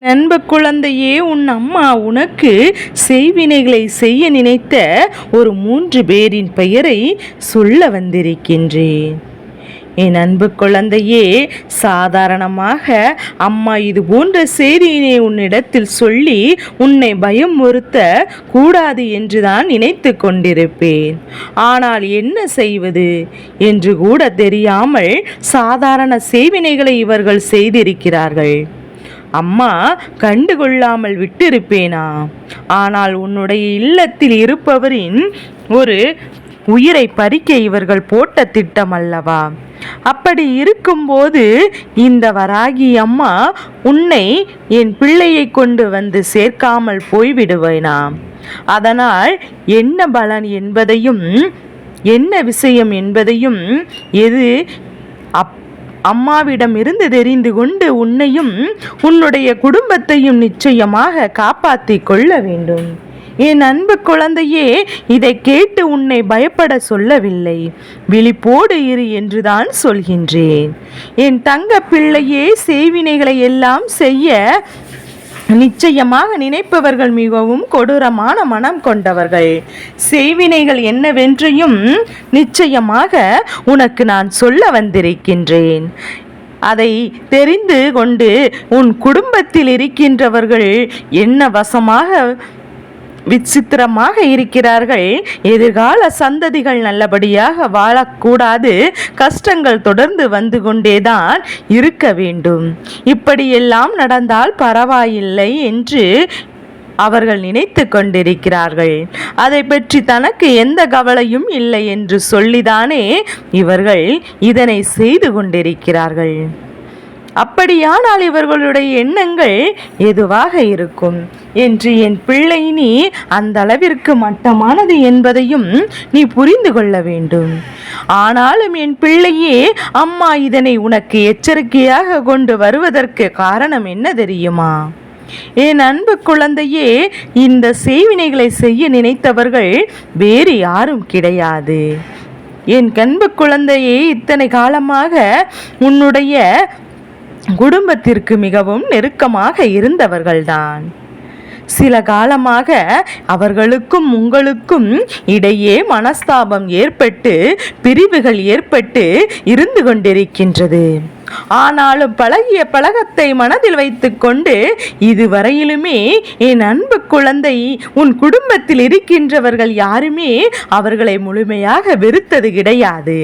அன்பு குழந்தையே, உன் அம்மா உனக்கு செய்வினைகளை செய்ய நினைத்த ஒரு 3 பேரின் பெயரை சொல்ல வந்திருக்கின்றேன். என் அன்பு குழந்தையே, சாதாரணமாக அம்மா இது போன்ற செய்தியினை உன்னிடத்தில் சொல்லி உன்னை பயமுறுத்த கூடாது என்றுதான் நினைத்து கொண்டிருப்பேன். ஆனால் என்ன செய்வது என்று கூட தெரியாமல் சாதாரண செய்வினைகளை இவர்கள் செய்திருக்கிறார்கள். அம்மா கண்டுகொள்ளாமல் விட்டிருப்பேனா? ஆனால் உன்னுடைய இல்லத்தில் இருப்பவரின் ஒரு உயிரை பறிக்க இவர்கள் போட்ட திட்டம் அல்லவா? அப்படி இருக்கும்போது இந்த வராகி அம்மா உன்னை என் பிள்ளையை கொண்டு வந்து சேர்க்காமல் போய்விடுவேனா? அதனால் என்ன பலன் என்பதையும் என்ன விஷயம் என்பதையும் எது அம்மாவிடம் இருந்து தெரிந்து கொண்டு உன்னையும் உன்னுடைய குடும்பத்தையும் நிச்சயமாக காப்பாற்றி கொள்ள வேண்டும். என் அன்பு குழந்தையே, இதை கேட்டு உன்னை பயப்பட சொல்லவில்லை, விழிப்போடு இரு என்றுதான் சொல்கின்றேன். என் தங்க பிள்ளையே, செய்வினைகளை எல்லாம் செய்ய நிச்சயமாக நினைப்பவர்கள் மிகவும் கொடூரமான மனம் கொண்டவர்கள். செய்வினைகள் என்னவென்றையும் நிச்சயமாக உனக்கு நான் சொல்ல வந்திருக்கின்றேன். அதை தெரிந்து கொண்டு உன் குடும்பத்தில் இருக்கின்றவர்கள் என்ன வசமாக விசித்திரமாக இருக்கிறார்கள். எதிர்கால சந்ததிகள் நல்லபடியாக வாழக்கூடாது, கஷ்டங்கள் தொடர்ந்து வந்து கொண்டேதான் இருக்க வேண்டும். இப்படியெல்லாம் நடந்தால் பரவாயில்லை என்று அவர்கள் நினைத்து கொண்டிருக்கிறார்கள். அதை பற்றி தனக்கு எந்த கவலையும் இல்லை என்று சொல்லிதானே இவர்கள் இதனை செய்து கொண்டிருக்கிறார்கள். அப்படியானால் இவர்களுடைய எண்ணங்கள் எதுவாக இருக்கும் என்று என் பிள்ளை நீ அந்த அளவிற்கு மட்டமானது என்பதையும் நீ புரிந்து கொள்ள வேண்டும். ஆனாலும் என் பிள்ளையே, அம்மா இதனை உனக்கு எச்சரிக்கையாக கொண்டு வருவதற்கு காரணம் என்ன தெரியுமா? என் அன்பு குழந்தையே, இந்த செய்வினைகளை செய்ய நினைத்தவர்கள் வேறு யாரும் கிடையாது. என் அன்பு குழந்தையே, இத்தனை காலமாக உன்னுடைய குடும்பத்திற்கு மிகவும் நெருக்கமாக இருந்தவர்கள்தான். சில காலமாக அவர்களுக்கும் உங்களுக்கும் இடையே மனஸ்தாபம் ஏற்பட்டு பிரிவுகள் ஏற்பட்டு இருந்து கொண்டிருக்கின்றது. ஆனாலும் பழகிய பழக்கத்தை மனதில் வைத்துக்கொண்டு இதுவரையிலுமே என் அன்பு குழந்தை, உன் குடும்பத்தில் இருக்கின்றவர்கள் யாருமே அவர்களை முழுமையாக வெறுத்தது கிடையாது.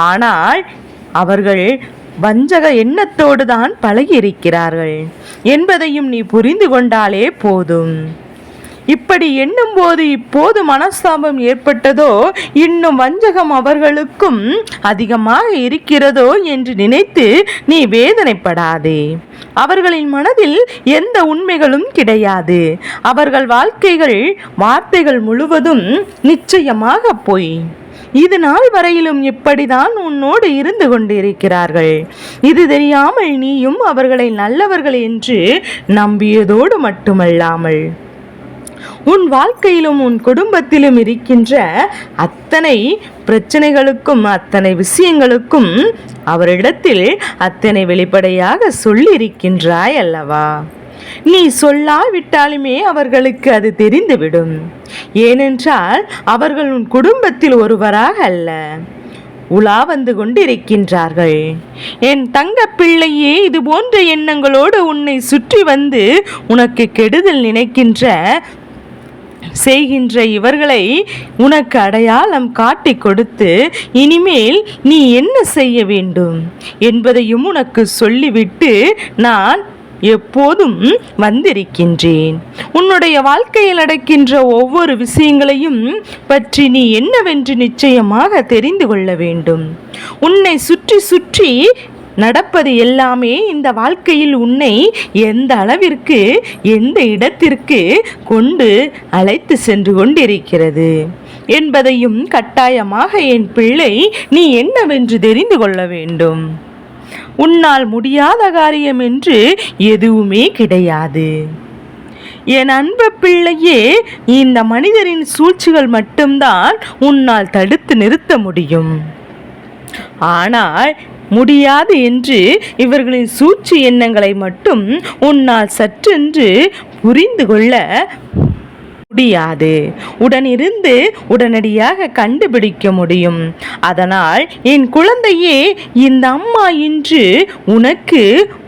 ஆனால் அவர்கள் வஞ்சக எண்ணத்தோடு தான் பழகி இருக்கிறார்கள் என்பதையும் நீ புரிந்து கொண்டாலே போதும். இப்படி எண்ணும் போது இப்போது மனஸ்தாபம் ஏற்பட்டதோ, இன்னும் வஞ்சகம் அவர்களுக்கும் அதிகமாக இருக்கிறதோ என்று நினைத்து நீ வேதனைப்படாதே. அவர்களின் மனதில் எந்த உண்மைகளும் கிடையாது. அவர்கள் வார்த்தைகள் முழுவதும் நிச்சயமாக பொய். இது நாள் வரையிலும் இப்படிதான் உன்னோடு இருந்து கொண்டிருக்கிறார்கள். இது தெரியாமல் நீயும் அவர்களை நல்லவர்கள் என்று நம்பியதோடு மட்டுமல்லாமல் உன் வாழ்க்கையிலும் உன் குடும்பத்திலும் இருக்கின்ற அத்தனை பிரச்சனைகளுக்கும் அத்தனை விஷயங்களுக்கும் அவரிடத்தில் அத்தனை வெளிப்படையாக சொல்லியிருக்கின்றாய் அல்லவா? நீ சொல்லாவிட்டாலுமே அவர்களுக்கு அது தெரிந்துவிடும். ஏனென்றால் அவர்கள் உன் குடும்பத்தில் ஒருவராக அல்ல, உலா வந்து கொண்டிருக்கின்றார்கள். என் தங்க பிள்ளையே, இது போன்ற எண்ணங்களோடு உன்னை சுற்றி வந்து உனக்கு கெடுதல் செய்கின்ற இவர்களை உனக்கு அடையாளம் காட்டி கொடுத்து இனிமேல் நீ என்ன செய்ய வேண்டும் என்பதையும் உனக்கு சொல்லிவிட்டு நான் எப்போதும் வந்திருக்கின்றேன். உன்னுடைய வாழ்க்கையில் நடக்கின்ற ஒவ்வொரு விஷயங்களையும் பற்றி நீ என்னவென்று நிச்சயமாக தெரிந்து கொள்ள வேண்டும். உன்னை சுற்றி சுற்றி நடப்பது எல்லாமே இந்த வாழ்க்கையில் உன்னை எந்த அளவிற்கு எந்த இடத்திற்கு கொண்டு அழைத்து சென்று கொண்டிருக்கிறது என்பதையும் கட்டாயமாக என் பிள்ளை நீ என்னவென்று தெரிந்து கொள்ள வேண்டும். உன்னால் முடியாத காரியம் என்று எதுவுமே கிடையாது. என் அன்பு பிள்ளையே, இந்த மனிதரின் சூழ்ச்சிகள் மட்டும்தான் உன்னால் தடுத்து நிறுத்த முடியும். ஆனால் முடியாது என்று இவர்களின் சூழ்ச்சி எண்ணங்களை மட்டும் உன்னால் சற்றென்று புரிந்து கொள்ள முடியாது. உடனிருந்து உடனடியாக கண்டுபிடிக்க முடியும். அதனால் என் குழந்தையே, இந்த அம்மா இன்று உனக்கு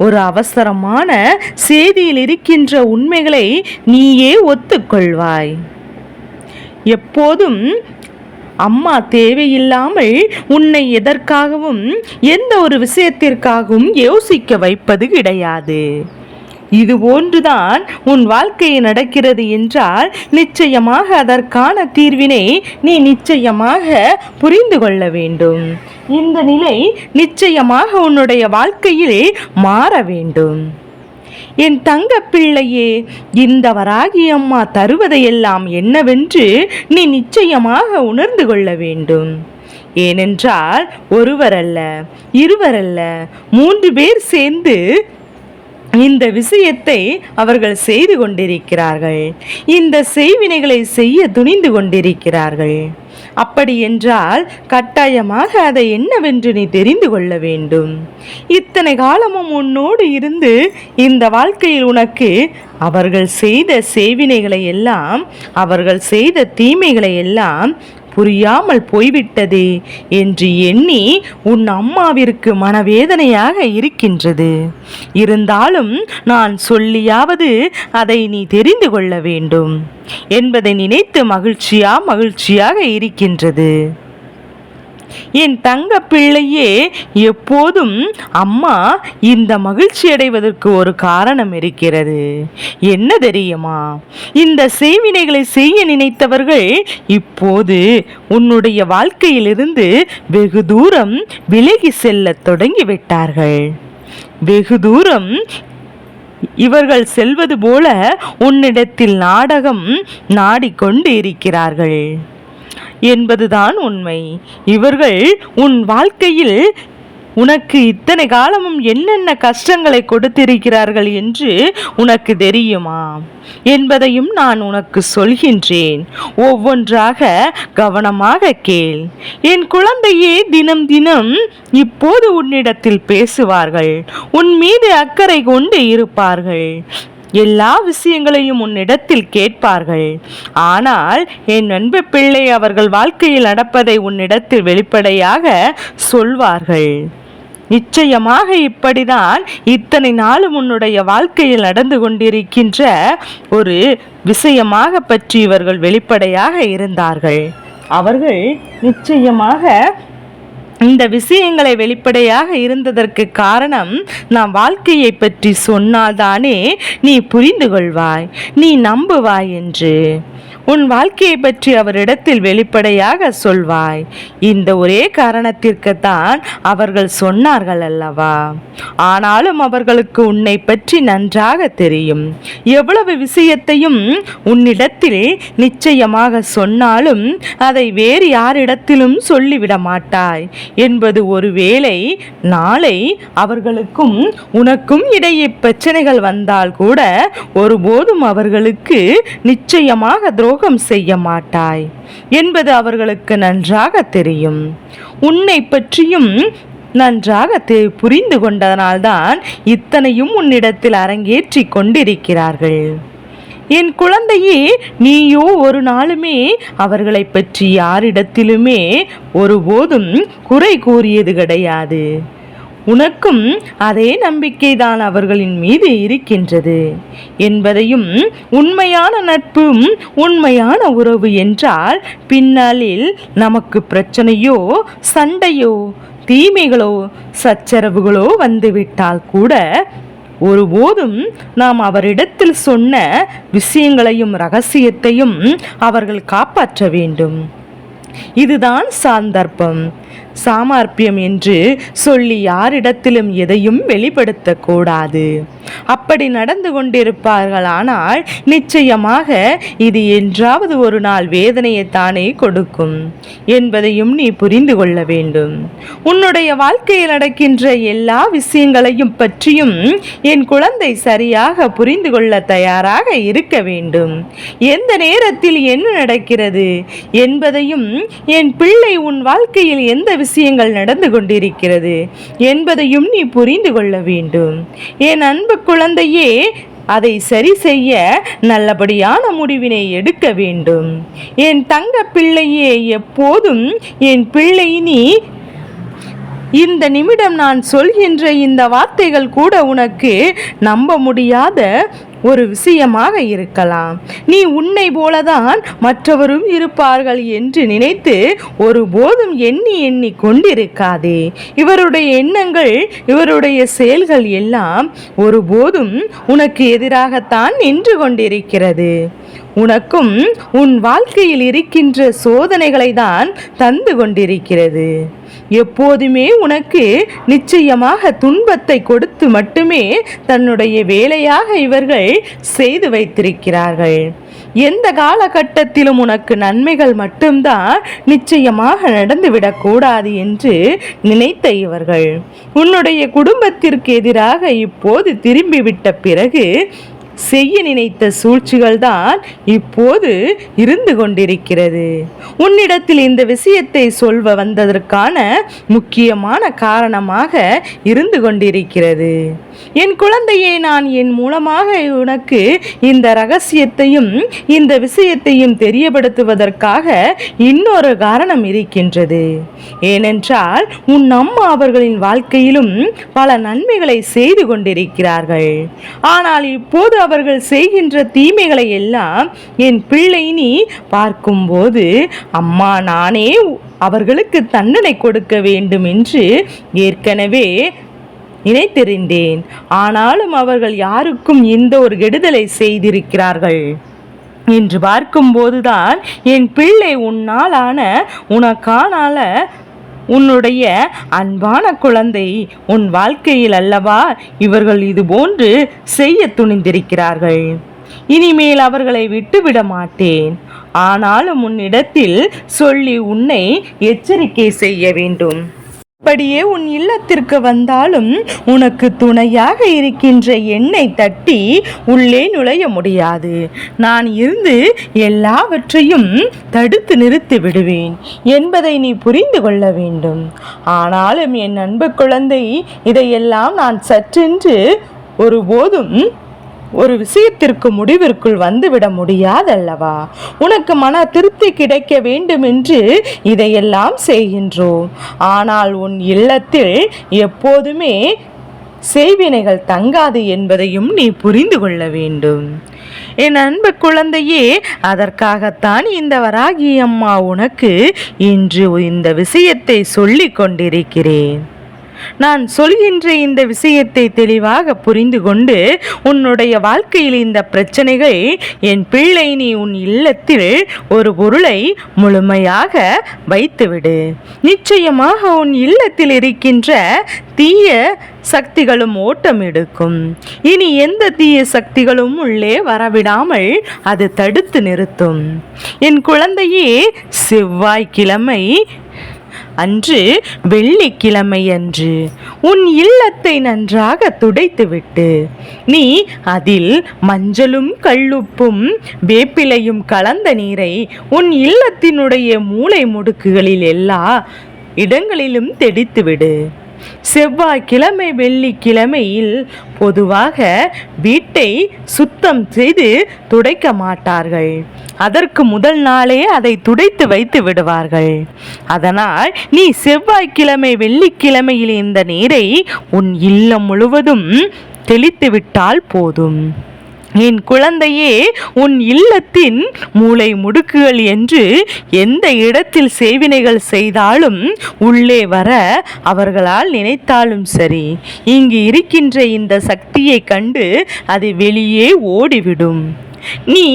ஒரு அவசரமான செய்தியில் இருக்கின்ற உண்மைகளை நீயே ஒத்துக்கொள்வாய். எப்போதும் அம்மா தேவையில்லாமல் உன்னை எதற்காகவும் எந்த ஒரு விஷயத்திற்காகவும் யோசிக்க வைப்பது கிடையாது. இது போன்றுதான் உன் வாழ்க்கையில் நடக்கிறது என்றால் நிச்சயமாக அதற்கான தீர்வினை நீ நிச்சயமாக புரிந்து கொள்ள வேண்டும். இந்த நிலை நிச்சயமாக உன்னுடைய வாழ்க்கையில் மாற வேண்டும். என் தங்க பிள்ளையே, இந்த வராகி அம்மா தருவதையெல்லாம் என்னவென்று நீ நிச்சயமாக உணர்ந்து கொள்ள வேண்டும். ஏனென்றால் ஒருவரல்ல, இருவரல்ல, 3 பேர் சேர்ந்து இந்த விஷயத்தை அவர்கள் செய்து கொண்டிருக்கிறார்கள். இந்த செய்வினைகளை செய்ய துணிந்து கொண்டிருக்கிறார்கள். அப்படி என்றால் கட்டாயமாக அதை என்னவென்று நீ தெரிந்து கொள்ள வேண்டும். இத்தனை காலமும் உன்னோடு இருந்து இந்த வாழ்க்கையில் உனக்கு அவர்கள் செய்த செய்வினைகளை எல்லாம், அவர்கள் செய்த தீமைகளை எல்லாம் புரியாமல் போய்விட்டது என்று எண்ணி உன் அம்மாவிற்கு மனவேதனையாக இருக்கின்றது. இருந்தாலும் நான் சொல்லியாவது அதை நீ தெரிந்து கொள்ள வேண்டும் என்பதை நினைத்து மகிழ்ச்சியாக இருக்கின்றது. என் தங்க பிள்ளையே, எப்போதும் அம்மா இந்த மகிழ்ச்சி அடைவதற்கு ஒரு காரணம் இருக்கிறது. என்ன தெரியுமா? இந்த செய்வினைகளை செய்ய நினைத்தவர்கள் இப்போது உன்னுடைய வாழ்க்கையிலிருந்து வெகு தூரம் விலகி செல்ல தொடங்கிவிட்டார்கள். வெகு தூரம் இவர்கள் செல்வது போல உன்னிடத்தில் நாடகம் நாடிக்கொண்டு இருக்கிறார்கள் என்பதுதான் உண்மை. இவர்கள் உன் வாழ்க்கையில் உனக்கு இத்தனை காலமும் என்னென்ன கஷ்டங்களை கொடுத்திருக்கிறார்கள் என்று உனக்கு தெரியுமா என்பதையும் நான் உனக்கு சொல்கின்றேன். ஒவ்வொன்றாக கவனமாக கேள். என் குழந்தையே, தினம் தினம் இப்போது உன்னிடத்தில் பேசுவார்கள். உன் மீது அக்கறை கொண்டு இருப்பார்கள். எல்லா விஷயங்களையும் உன்னிடத்தில் கேட்பார்கள். ஆனால் என் அன்பு பிள்ளை, அவர்கள் வாழ்க்கையில் நடப்பதை உன்னிடத்தில் வெளிப்படையாக சொல்வார்கள். நிச்சயமாக இப்படிதான் இத்தனை நாளும் உன்னுடைய வாழ்க்கையில் நடந்து கொண்டிருக்கின்ற ஒரு விஷயமாக பற்றி இவர்கள் வெளிப்படையாக இருந்தார்கள். அவர்கள் நிச்சயமாக இந்த விஷயங்களை வெளிப்படையாக இருந்ததற்கு காரணம், நாம் வாழ்க்கையை பற்றி சொன்னால்தானே நீ புரிந்து கொள்வாய், நீ நம்புவாய் என்று. உன் வாழ்க்கையை பற்றி அவரிடத்தில் வெளிப்படையாக சொல்வாய். இந்த ஒரே காரணத்திற்குத்தான் அவர்கள் சொன்னார்கள் அல்லவா? ஆனாலும் அவர்களுக்கு உன்னை பற்றி நன்றாக தெரியும். எவ்வளவு விஷயத்தையும் உன்னிடத்தில் நிச்சயமாக சொன்னாலும் அதை வேறு யாரிடத்திலும் சொல்லிவிட மாட்டாய் என்பது ஒருவேளை நாளை அவர்களுக்கும் உனக்கும் இடையே பிரச்சனைகள் வந்தால் கூட ஒருபோதும் அவர்களுக்கு நிச்சயமாக துரோகம் செய்ய மாட்டாய் என்பது அவர்களுக்கு நன்றாக தெரியும். உன்னை பற்றியும் நன்றாக புரிந்து கொண்டதனால்தான் இத்தனையும் உன்னிடத்தில் அரங்கேற்றி கொண்டிருக்கிறார்கள். என் குழந்தையே, நீயோ ஒரு நாளுமே அவர்களை பற்றி யாரிடத்திலுமே ஒருபோதும் குறை கூறியது கிடையாது. உனக்கும் அதே நம்பிக்கைதான் அவர்களின் மீது இருக்கின்றது என்பதையும், உண்மையான நட்பும் உண்மையான உறவு என்றால் பின்னாளில் நமக்கு பிரச்சனையோ சண்டையோ தீமைகளோ சச்சரவுகளோ வந்துவிட்டால் கூட ஒருபோதும் நாம் அவரிடத்தில் சொன்ன விஷயங்களையும் ரகசியத்தையும் அவர்கள் காப்பாற்ற வேண்டும். இதுதான் சாந்தர்ப்பம். சாமர்த்தியம் என்று சொல்லி யாரிடத்திலும் எதையும் வெளிப்படுத்தக்கூடாது. அப்படி நடந்து கொண்டிருப்பார்கள். ஆனால் நிச்சயமாக இது என்றாவது ஒரு நாள் வேதனையை தானே கொடுக்கும் என்பதையும் நீ புரிந்து கொள்ள வேண்டும். உன்னுடைய வாழ்க்கையில் நடக்கின்ற எல்லா விஷயங்களையும் பற்றியும் என் குழந்தை சரியாக புரிந்து கொள்ள தயாராக இருக்க வேண்டும். எந்த நேரத்தில் என்ன நடக்கிறது என்பதையும், என் பிள்ளை உன் வாழ்க்கையில் எந்த விஷயங்கள் நடந்து கொண்டிருக்கிறது என்பதையும் நீ புரிந்து கொள்ள வேண்டும். என் அன்பு குழந்தையே, அதை சரி செய்ய நல்லபடியான முடிவினை எடுக்க வேண்டும். என் தங்க பிள்ளையே, எப்போதும் என் பிள்ளை நீ. இந்த நிமிடம் நான் சொல்கின்ற இந்த வார்த்தைகள் கூட உனக்கு நம்ப முடியாத ஒரு விஷயமாக இருக்கலாம். நீ உன்னை போலதான் மற்றவரும் இருப்பார்கள் என்று நினைத்து ஒருபோதும் எண்ணி கொண்டிருக்காதே. இவருடைய எண்ணங்கள், இவருடைய செயல்கள் எல்லாம் ஒருபோதும் உனக்கு எதிராகத்தான் நின்று கொண்டிருக்கிறது. உனக்கும் உன் வாழ்க்கையில் இருக்கின்ற சோதனைகளை தான் தந்து கொண்டிருக்கிறது. எப்போதுமே உனக்கு நிச்சயமாக துன்பத்தை கொடுத்து மட்டுமே தன்னுடைய வேலையாக இவர்கள் செய்து வைத்திருக்கிறார்கள். எந்த காலகட்டத்திலும் உனக்கு நன்மைகள் மட்டும்தான் நிச்சயமாக நடந்துவிடக்கூடாது என்று நினைத்த இவர்கள் உன்னுடைய குடும்பத்திற்கு எதிராக இப்போது திரும்பிவிட்ட பிறகு செய்ய நினைத்த சூழ்ச்சிகள் தான் இப்போது இருந்து கொண்டிருக்கிறது. உன்னிடத்தில் இந்த விஷயத்தை சொல்ல வந்ததற்கான முக்கியமான காரணமாக இருந்து கொண்டிருக்கிறது. என் குழந்தையை, நான் என் மூலமாக உனக்கு இந்த ரகசியத்தையும் இந்த விஷயத்தையும் தெரியப்படுத்துவதற்காக இன்னொரு காரணம் இருக்கின்றது. ஏனென்றால் உன் அம்மா அவர்களின் வாழ்க்கையிலும் பல நன்மைகளை செய்து கொண்டிருக்கிறார்கள். ஆனால் இப்போது அவர்கள் செய்கின்ற தீமைகளை எல்லாம் என் பிள்ளை நீ பார்க்கும்போது, அம்மா நானே அவர்களுக்கு தண்டனை கொடுக்க வேண்டும் என்று ஏற்கனவே நினைத்திருந்தேன். ஆனாலும் அவர்கள் யாருக்கும் இந்த ஒரு கெடுதலை செய்திருக்கிறார்கள் என்று பார்க்கும்போதுதான் என் பிள்ளை உன்னாலான உனக்கானால உன்னுடைய அன்பான குழந்தை உன் வாழ்க்கையில் அல்லவா இவர்கள் இது போன்று செய்ய துணிந்திருக்கிறார்கள். இனிமேல் அவர்களை விட்டுவிட மாட்டேன். ஆனாலும் உன்னிடத்தில் சொல்லி உன்னை எச்சரிக்கை செய்ய வேண்டும். அப்படியே உன் இல்லத்திற்கு வந்தாலும் உனக்கு துணையாக இருக்கின்ற என்னை தட்டி உள்ளே நுழைய முடியாது. நான் இருந்து எல்லாவற்றையும் தடுத்து நிறுத்தி விடுவேன் என்பதை நீ புரிந்து கொள்ள வேண்டும். ஆனாலும் என் அன்பு குழந்தை, இதையெல்லாம் நான் சற்றென்று ஒருபோதும் ஒரு விஷயத்திற்கு முடிவிற்குள் வந்துவிட முடியாதல்லவா? உனக்கு மன திருப்தி கிடைக்க வேண்டும் என்று இதையெல்லாம் செய்கின்றோம். ஆனால் உன் இல்லத்தில் எப்போதுமே செய்வினைகள் தங்காது என்பதையும் நீ புரிந்து கொள்ள வேண்டும். என் அன்பு குழந்தையே, அதற்காகத்தான் இந்த வராகி அம்மா உனக்கு இன்று இந்த விஷயத்தை சொல்லிக் கொண்டிருக்கிறேன். நான் சொல்கின்ற இந்த விஷயத்தை தெளிவாக புரிந்து கொண்டு உன்னுடைய வாழ்க்கையில் இந்த பிரச்சனைகள், என் பிள்ளை நீ உன் இல்லத்தில் ஒரு பொருளை முழுமையாக வைத்துவிடு. நிச்சயமாக உன் இல்லத்தில் இருக்கின்ற தீய சக்திகளும் ஓட்டம் எடுக்கும். இனி எந்த தீய சக்திகளும் உள்ளே வரவிடாமல் அது தடுத்து நிறுத்தும். என் குழந்தையே, செவ்வாய்க்கிழமை அன்று, வெள்ளிக்கிழமை அன்று உன் இல்லத்தை நன்றாக துடைத்துவிட்டு நீ அதில் மஞ்சளும் கல்லுப்பும் வேப்பிலையும் கலந்த நீரை உன் இல்லத்தினுடைய மூலை முடுக்குகளில் எல்லா இடங்களிலும் தெளித்துவிடு. செவ்வாய்க்கிழமை வெள்ளிக்கிழமையில் பொதுவாக வீட்டை சுத்தம் செய்து துடைக்க மாட்டார்கள். அதற்கு முதல் நாளே அதை துடைத்து வைத்து விடுவார்கள். அதனால் நீ செவ்வாய்க்கிழமை வெள்ளிக்கிழமையில் இந்த நீரை உன் இல்லம் முழுவதும் தெளித்து விட்டால் போதும். என் குழந்தையே, உன் இல்லத்தின் மூலை முடுக்குகள் என்று எந்த இடத்தில் செய்வினைகள் செய்தாலும் உள்ளே வர அவர்களால் நினைத்தாலும் சரி, இங்கு இருக்கின்ற இந்த சக்தியை கண்டு அது வெளியே ஓடிவிடும். நீ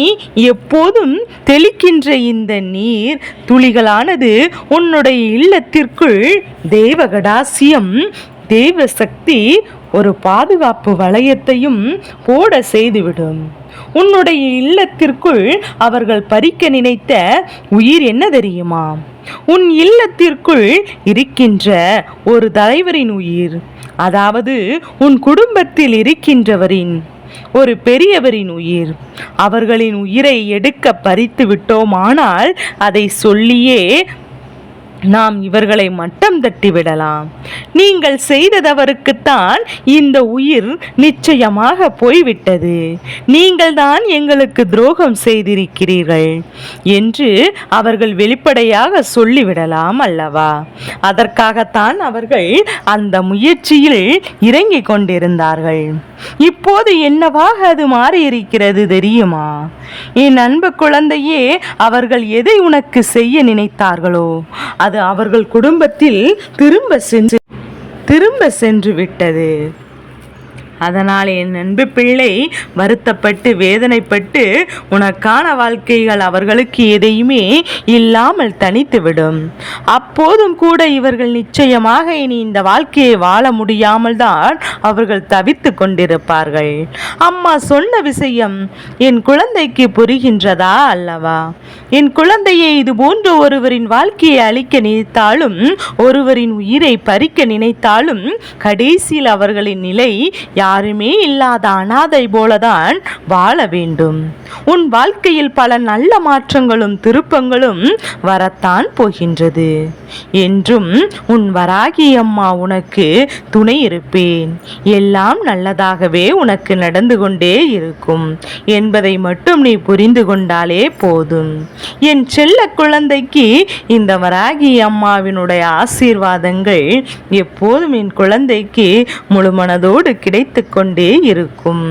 எப்போதும் தெளிக்கின்ற இந்த நீர் துளிகளானது உன்னுடைய இல்லத்திற்குள் தேவகடாசியம், தெய்வ சக்தி ஒரு பாதுகாப்பு வளையத்தையும் போட செய்துவிடும். உன்னுடைய இல்லத்திற்குள் அவர்கள் பறிக்க நினைத்த உயிர் என்ன தெரியுமா? உன் இல்லத்திற்குள் இருக்கின்ற ஒரு தலைவரின் உயிர், அதாவது உன் குடும்பத்தில் இருக்கின்றவரின் ஒரு பெரியவரின் உயிர். அவர்களின் உயிரை எடுக்க பறித்து விட்டோமானால் அதை சொல்லியே நாம் இவர்களை மட்டம் தட்டி விடலாம். நீங்கள் செய்த தவறுக்குத்தான் இந்த உயிர் நிச்சயமாக போய்விட்டது. நீங்கள் தான் எங்களுக்கு துரோகம் செய்திருக்கிறீர்கள் என்று அவர்கள் வெளிப்படையாக சொல்லிவிடலாம் அல்லவா? அதற்காகத்தான் அவர்கள் அந்த முயற்சியில் இறங்கிக் கொண்டிருந்தார்கள். இப்போது என்னவாக அது மாறியிருக்கிறது தெரியுமா? என் அன்பு குழந்தையே, அவர்கள் எதை உனக்கு செய்ய நினைத்தார்களோ அது அவர்கள் குடும்பத்தில் திரும்ப சென்று விட்டது. அதனால் என் அன்பு பிள்ளை, வருத்தப்பட்டு வேதனைப்பட்டு உனக்கான வாழ்க்கைகள் அவர்களுக்கு எதையுமே இல்லாமல் தனித்துவிடும். அப்போதும் கூட இவர்கள் நிச்சயமாக இனி இந்த வாழ்க்கையை வாழ முடியாமல் தான் அவர்கள் தவித்து கொண்டிருப்பார்கள். அம்மா சொன்ன விஷயம் என் குழந்தைக்கு புரிகின்றதா அல்லவா? என் குழந்தையை இது போன்ற ஒருவரின் வாழ்க்கையை அழிக்க நினைத்தாலும், ஒருவரின் உயிரை பறிக்க நினைத்தாலும், கடைசியில் அவர்களின் நிலை யாருமே இல்லாத அனாதை போலதான் வாழ வேண்டும். உன் வாழ்க்கையில் பல நல்ல மாற்றங்களும் திருப்பங்களும் வரத்தான் போகின்றது. என்றும் உன் வராகி அம்மா உனக்கு துணை இருப்பேன். எல்லாம் நல்லதாகவே உனக்கு நடந்து கொண்டே இருக்கும் என்பதை மட்டும் நீ புரிந்து கொண்டாலே போதும். என் செல்ல குழந்தைக்கு இந்த வராகி அம்மாவினுடைய ஆசீர்வாதங்கள் எப்போதும் என் குழந்தைக்கு முழுமனதோடு கிடைத்து கொண்டே இருக்கும்.